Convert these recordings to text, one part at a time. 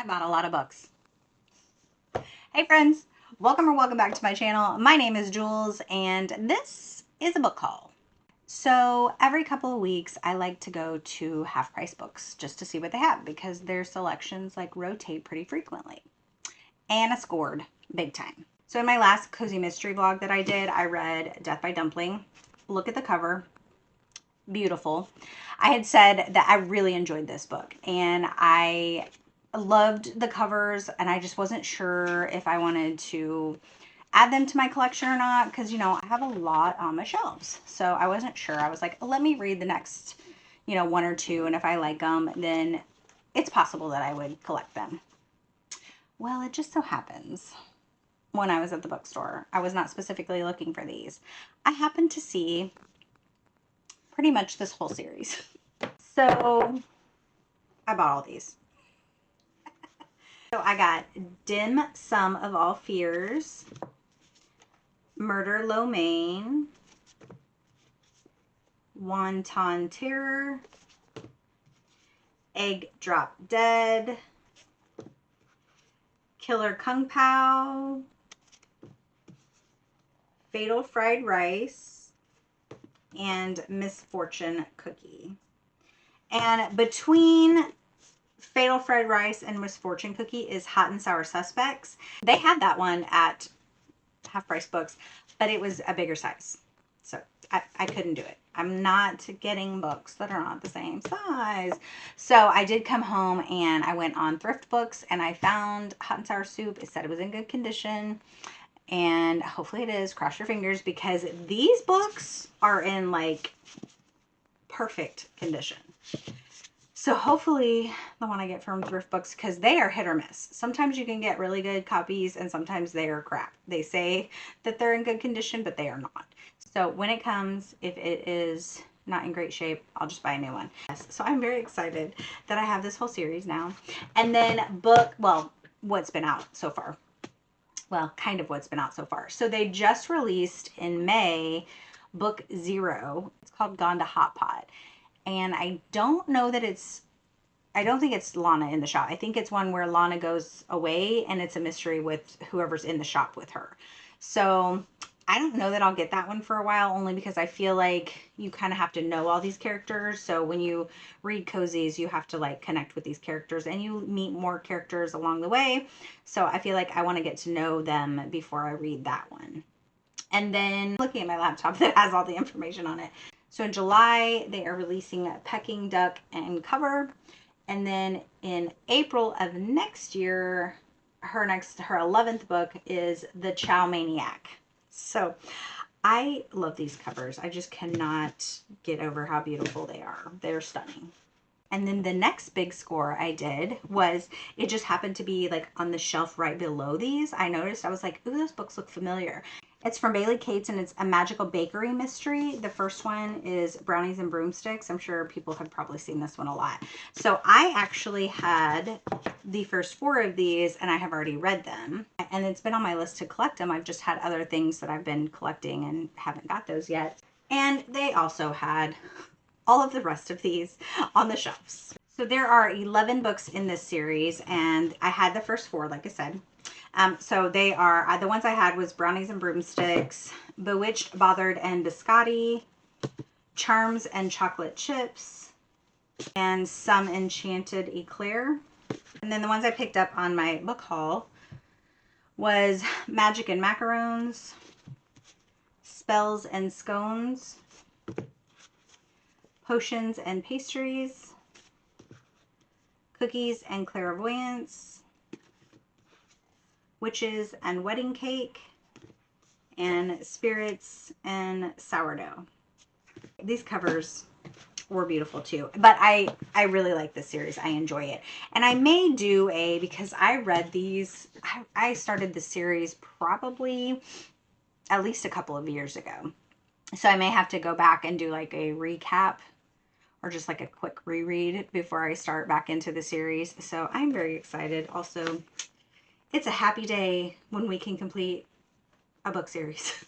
I bought a lot of books. Hey friends, welcome or welcome back to my channel. My name is Jules and this is a book haul. So every couple of weeks I like to go to Half Price Books just to see what they have because their selections like rotate pretty frequently. And I scored big time. So in my last cozy mystery vlog that I did, I read Death by Dumpling. Look at the cover. Beautiful. I had said that I really enjoyed this book and I loved the covers and I just wasn't sure if I wanted to add them to my collection or not because, you know, I have a lot on my shelves. So I wasn't sure. I was like, let me read the next, one or two, and if I like them, then it's possible that I would collect them. Well, it just so happens when I was at the bookstore, I was not specifically looking for these. I happened to see pretty much this whole series. So I bought all these. So I got Dim Sum of All Fears, Murder Lo Mein, Wonton Terror, Egg Drop Dead, Killer Kung Pao, Fatal Fried Rice, and Misfortune Cookie. And between Fatal Fried Rice and Misfortune Cookie is Hot and Sour Suspects. They had that one at Half Price Books, but it was a bigger size. So I couldn't do it. I'm not getting books that are not the same size. So I did come home and I went on thriftbooks and I found Hot and Sour Soup. It said it was in good condition. And hopefully it is. Cross your fingers because these books are in like perfect condition. So hopefully the one I get from thrift books, because they are hit or miss. Sometimes you can get really good copies and sometimes they are crap. They say that they're in good condition, but they are not. So when it comes, if it is not in great shape, I'll just buy a new one. Yes, so I'm very excited that I have this whole series now. And then what's been out so far. Well, kind of what's been out so far. So they just released in May book 0. It's called Gone to Hot Pot. And I don't know that I don't think it's Lana in the shop. I think it's one where Lana goes away and it's a mystery with whoever's in the shop with her. So I don't know that I'll get that one for a while, only because I feel like you kind of have to know all these characters. So when you read cozies, you have to like connect with these characters and you meet more characters along the way. So I feel like I want to get to know them before I read that one. And then looking at my laptop that has all the information on it. So in July, they are releasing Peking Duck and Cover. And then in April of next year, her 11th book is The Chow Maniac. So I love these covers. I just cannot get over how beautiful they are. They're stunning. And then the next big score I did was, it just happened to be like on the shelf right below these. I noticed, I was like, ooh, those books look familiar. It's from Bailey Cates and it's a magical bakery mystery. The first one is Brownies and Broomsticks. I'm sure people have probably seen this one a lot. So I actually had the first 4 of these and I have already read them. And it's been on my list to collect them. I've just had other things that I've been collecting and haven't got those yet. And they also had all of the rest of these on the shelves. So there are 11 books in this series and I had the first 4, like I said. So they are, the ones I had was Brownies and Broomsticks, Bewitched, Bothered, and Biscotti, Charms and Chocolate Chips, and Some Enchanted Eclair. And then the ones I picked up on my book haul was Magic and Macarons, Spells and Scones, Potions and Pastries, Cookies and Clairvoyance, Witches and Wedding Cake, and Spirits and Sourdough. These covers were beautiful too, but I really like this series. I enjoy it. And I may do because I read these, I started the series probably at least a couple of years ago. So I may have to go back and do like a recap or just like a quick reread before I start back into the series. So I'm very excited. Also, it's a happy day when we can complete a book series.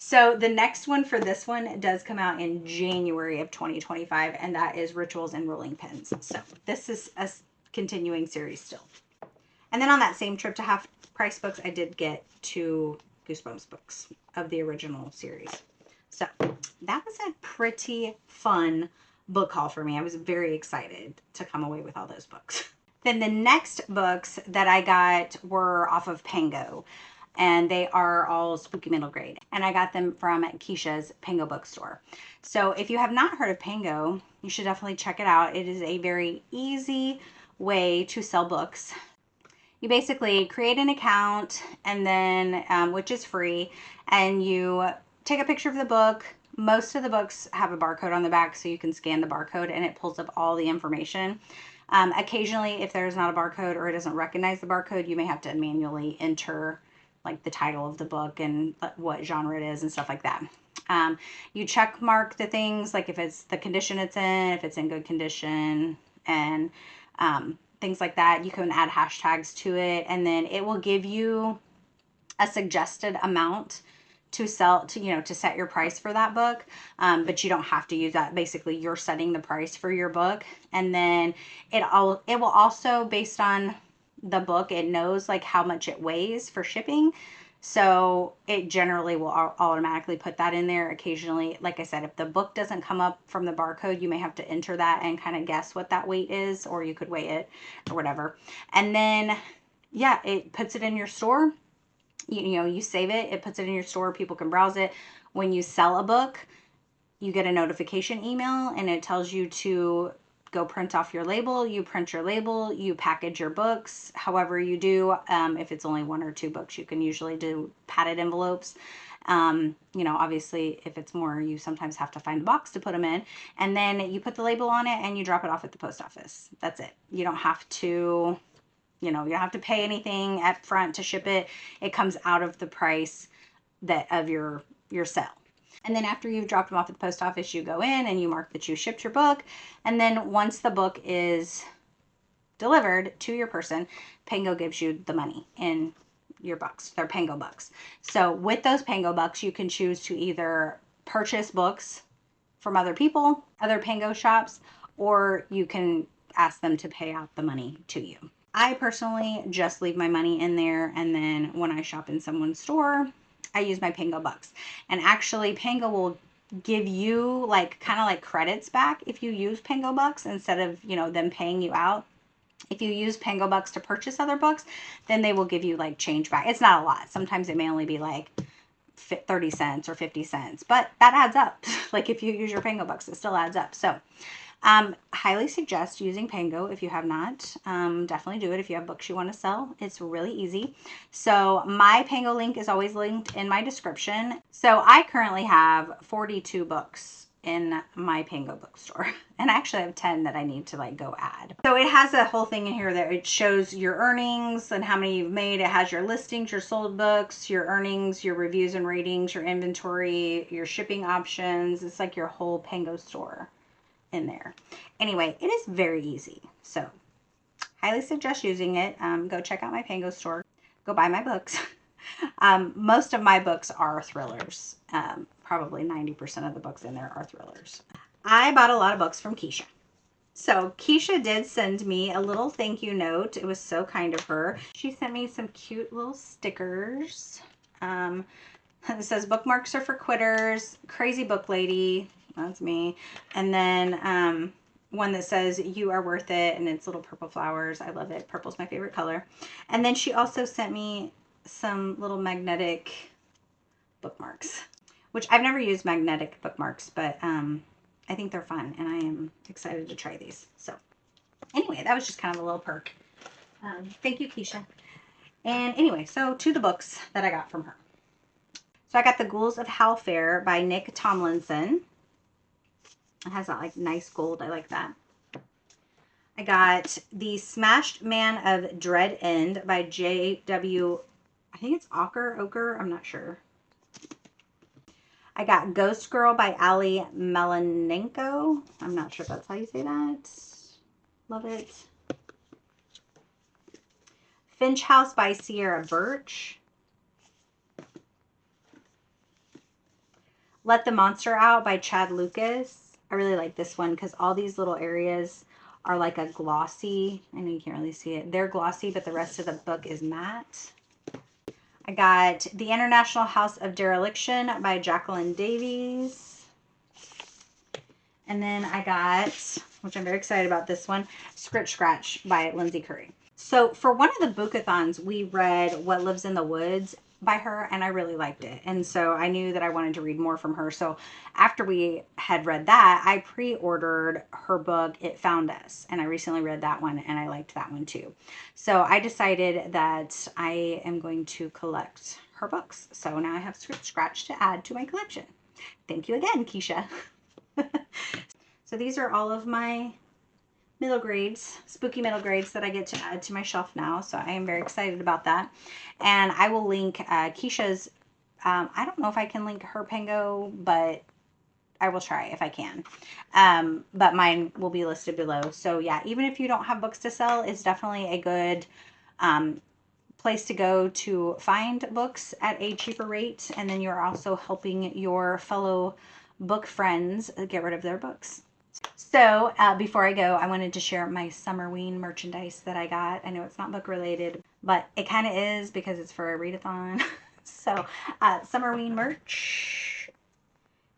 So the next one for this one does come out in January of 2025, and that is Rituals and Rolling Pins. So this is a continuing series still. And then on that same trip to Half Price Books, I did get 2 Goosebumps books of the original series. So that was a pretty fun book haul for me. I was very excited to come away with all those books. Then the next books that I got were off of Pango, and they are all spooky middle grade. And I got them from Keisha's Pango bookstore. So if you have not heard of Pango, you should definitely check it out. It is a very easy way to sell books. You basically create an account, and then which is free, and you take a picture of the book. Most of the books have a barcode on the back, so you can scan the barcode and it pulls up all the information. Occasionally, if there's not a barcode or it doesn't recognize the barcode, you may have to manually enter like the title of the book and what genre it is and stuff like that. You check mark the things, like if it's the condition it's in, if it's in good condition, and things like that. You can add hashtags to it, and then it will give you a suggested amount to sell, to set your price for that book. But you don't have to use that. Basically, you're setting the price for your book, and then it will also, based on the book, it knows like how much it weighs for shipping. So it generally will automatically put that in there. Occasionally, like I said, if the book doesn't come up from the barcode, you may have to enter that and kind of guess what that weight is, or you could weigh it or whatever. And then, yeah, it puts it in your store. You save it, it puts it in your store, people can browse it. When you sell a book, you get a notification email, and it tells you to go print off your label. You print your label, you package your books however you do. If it's only 1 or 2 books, you can usually do padded envelopes. Obviously if it's more, you sometimes have to find a box to put them in, and then you put the label on it and you drop it off at the post office. That's it. You don't have to you don't have to pay anything up front to ship it. It comes out of the price of your sale. And then after you've dropped them off at the post office, you go in and you mark that you shipped your book. And then once the book is delivered to your person, Pango gives you the money in your bucks. They're Pango bucks. So with those Pango bucks, you can choose to either purchase books from other people, other Pango shops, or you can ask them to pay out the money to you. I personally just leave my money in there, and then when I shop in someone's store, I use my Pango bucks. And actually, Pango will give you kind of like credits back if you use Pango bucks instead of, them paying you out. If you use Pango bucks to purchase other books, then they will give you change back. It's not a lot. Sometimes it may only be 30 cents or 50 cents, but that adds up. If you use your Pango bucks, it still adds up. So highly suggest using Pango if you have not. Definitely do it if you have books you want to sell. It's really easy. So my Pango link is always linked in my description. So I currently have 42 books in my Pango bookstore, and I actually have 10 that I need to go add. So it has a whole thing in here that it shows your earnings and how many you've made. It has your listings, your sold books, your earnings, your reviews and ratings, your inventory, your shipping options. It's like your whole Pango store in there. Anyway, it is very easy. So highly suggest using it. Go check out my Pango store. Go buy my books. Most of my books are thrillers. Probably 90% of the books in there are thrillers. I bought a lot of books from Keisha. So Keisha did send me a little thank you note. It was so kind of her. She sent me some cute little stickers. It says bookmarks are for quitters, crazy book lady. That's me. And then one that says you are worth it, and it's little purple flowers. I love it. Purple's my favorite color. And then she also sent me some little magnetic bookmarks, which I've never used magnetic bookmarks, but I think they're fun, and I am excited to try these. So anyway, that was just kind of a little perk. Thank you, Keisha. And anyway, so to the books that I got from her. So I got The Ghouls of Hellfair by Nick Tomlinson. It has that nice gold. I like that. I got The Smashed Man of Dread End by J.W. I think it's Oker. I'm not sure. I got Ghost Girl by Ali Melanenko. I'm not sure if that's how you say that. Love it. Finch House by Sierra Birch. Let the Monster Out by Chad Lucas. I really like this one because all these little areas are like a glossy, I know you can't really see it. They're glossy, but the rest of the book is matte. I got The International House of Dereliction by Jacqueline Davies. And then I got, which I'm very excited about this one, Scritch Scratch by Lindsay Curry. So for one of the bookathons, we read What Lives in the Woods by her, and I really liked it. And so I knew that I wanted to read more from her. So after we had read that, I pre-ordered her book, It Found Us. And I recently read that one, and I liked that one too. So I decided that I am going to collect her books. So now I have Scritch Scratch to add to my collection. Thank you again, Keisha. So these are all of my middle grades, spooky middle grades that I get to add to my shelf now. So I am very excited about that. And I will link Keisha's, I don't know if I can link her Pango, but I will try if I can. But mine will be listed below. So yeah, even if you don't have books to sell, it's definitely a good place to go to find books at a cheaper rate. And then you're also helping your fellow book friends get rid of their books. So before I go, I wanted to share my Summerween merchandise that I got. I know it's not book related, but it kind of is because it's for a readathon. So Summerween merch.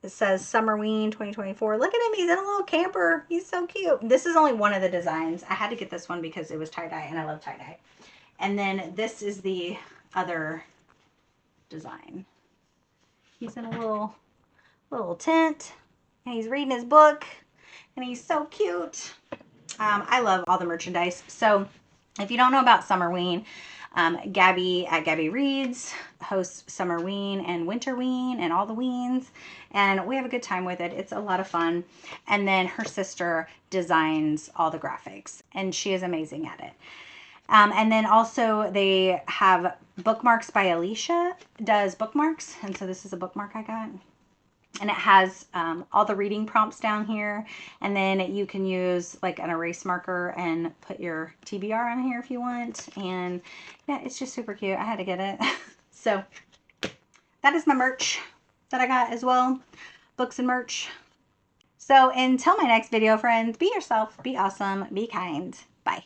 It says Summerween 2024. Look at him. He's in a little camper. He's so cute. This is only one of the designs. I had to get this one because it was tie-dye and I love tie-dye. And then this is the other design. He's in a little tent and he's reading his book. And he's so cute. I love all the merchandise. So if you don't know about Summerween, Gabby at Gabby Reads hosts Summerween and Winterween and all the weens. And we have a good time with it. It's a lot of fun. And then her sister designs all the graphics. And she is amazing at it. And then also they have Bookmarks by Alicia does bookmarks. And so this is a bookmark I got. And it has all the reading prompts down here. And then you can use like an erase marker and put your TBR on here if you want. And yeah, it's just super cute. I had to get it. So that is my merch that I got as well. Books and merch. So until my next video, friends, be yourself, be awesome, be kind. Bye.